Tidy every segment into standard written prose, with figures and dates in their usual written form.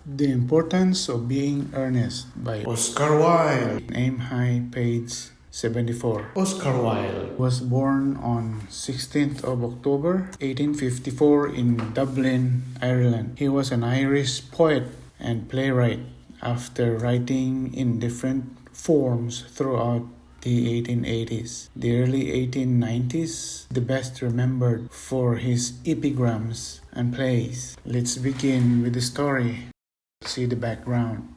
The Importance of Being Earnest by Oscar Wilde. Aim High, page 74. Oscar Wilde Was born on 16th of October 1854 in Dublin, Ireland. He was an Irish poet and playwright. After writing in different forms throughout the 1880s, the early 1890s, the best remembered for his epigrams and plays. Let's begin with the story. See the background.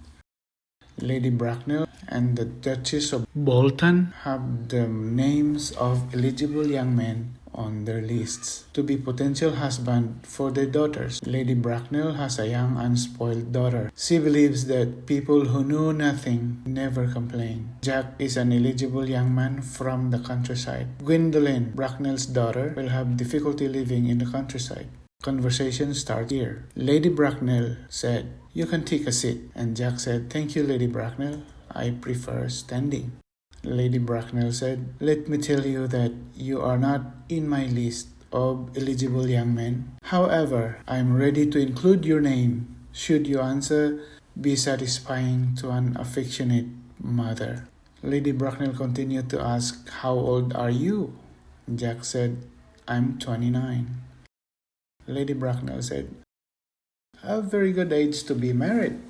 Lady Bracknell and the Duchess of Bolton have the names of eligible young men on their lists to be potential husband for their daughters. Lady Bracknell has a young unspoiled daughter. She believes that people who know nothing never complain. Jack is an eligible young man from the countryside. Gwendolyn, Bracknell's daughter, will have difficulty living in the countryside. Conversation starts here. Lady Bracknell said, "You can take a seat." And Jack said, "Thank you, Lady Bracknell. I prefer standing." Lady Bracknell said, "Let me tell you that you are not in my list of eligible young men. However, I am ready to include your name should your answer be satisfying to an affectionate mother." Lady Bracknell continued to ask, "How old are you?" Jack said, "I'm 29. Lady Bracknell said, "A very good age to be married.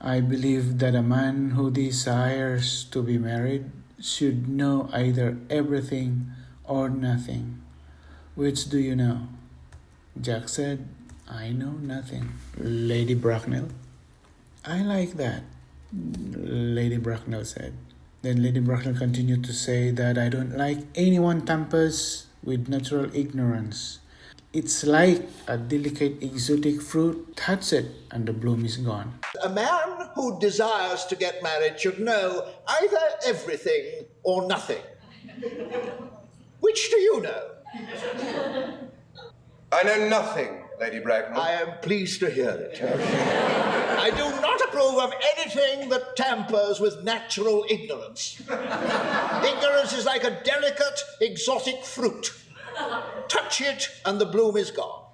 I believe that a man who desires to be married should know either everything or nothing. Which do you know?" Jack said, "I know nothing." Lady Bracknell, "I like that," Lady Bracknell said. Then Lady Bracknell continued to say that, "I don't like anyone tampers with natural ignorance. It's like a delicate exotic fruit. Touch it and the bloom is gone." A man who desires to get married should know either everything or nothing. Which do you know? I know nothing, Lady Bracknell. I am pleased to hear it. I do not approve of anything that tampers with natural ignorance. Ignorance is like a delicate exotic fruit. Touch it and the bloom is gone.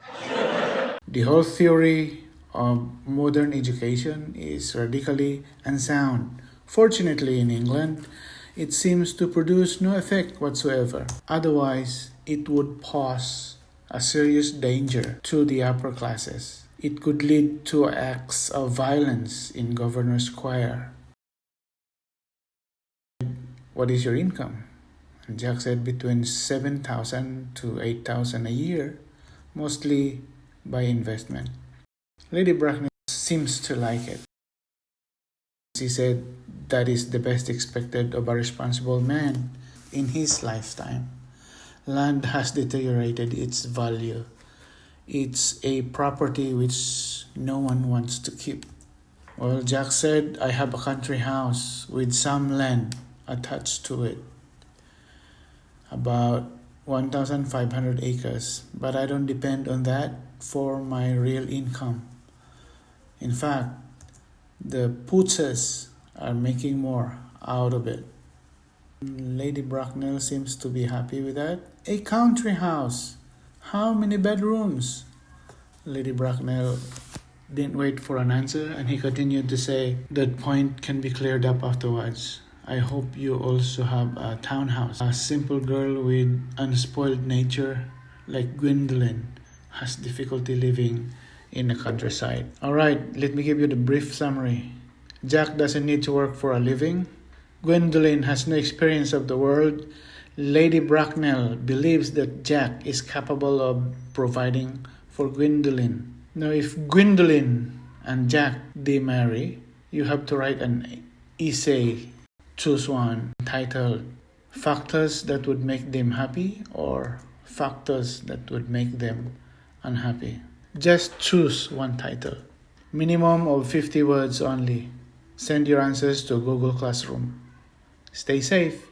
The whole theory of modern education is radically unsound. Fortunately, in England, it seems to produce no effect whatsoever. Otherwise, it would pose a serious danger to the upper classes. It could lead to acts of violence in Governor's Square. "What is your income?" And Jack said, "Between 7,000 to 8,000 a year, mostly by investment." Lady Bracknell seems to like it. She said that is the best expected of a responsible man in his lifetime. Land has deteriorated its value. It's a property which no one wants to keep. Well, Jack said, "I have a country house with some land attached to it. About 1,500 acres, but I don't depend on that for my real income. In fact, the poachers are making more out of it." Lady Bracknell seems to be happy with that. "A country house. How many bedrooms?" Lady Bracknell didn't wait for an answer, and he continued to say, "That point can be cleared up afterwards. I hope you also have a townhouse. A simple girl with unspoiled nature like Gwendolyn has difficulty living in the countryside." Alright, let me give you the brief summary. Jack doesn't need to work for a living. Gwendolyn has no experience of the world. Lady Bracknell believes that Jack is capable of providing for Gwendolyn. Now, if Gwendolyn and Jack, they marry, you have to write an essay. Choose one titled "Factors That Would Make Them Happy" or "Factors That Would Make Them Unhappy." Just choose one title. Minimum of 50 words only. Send your answers to Google Classroom. Stay safe.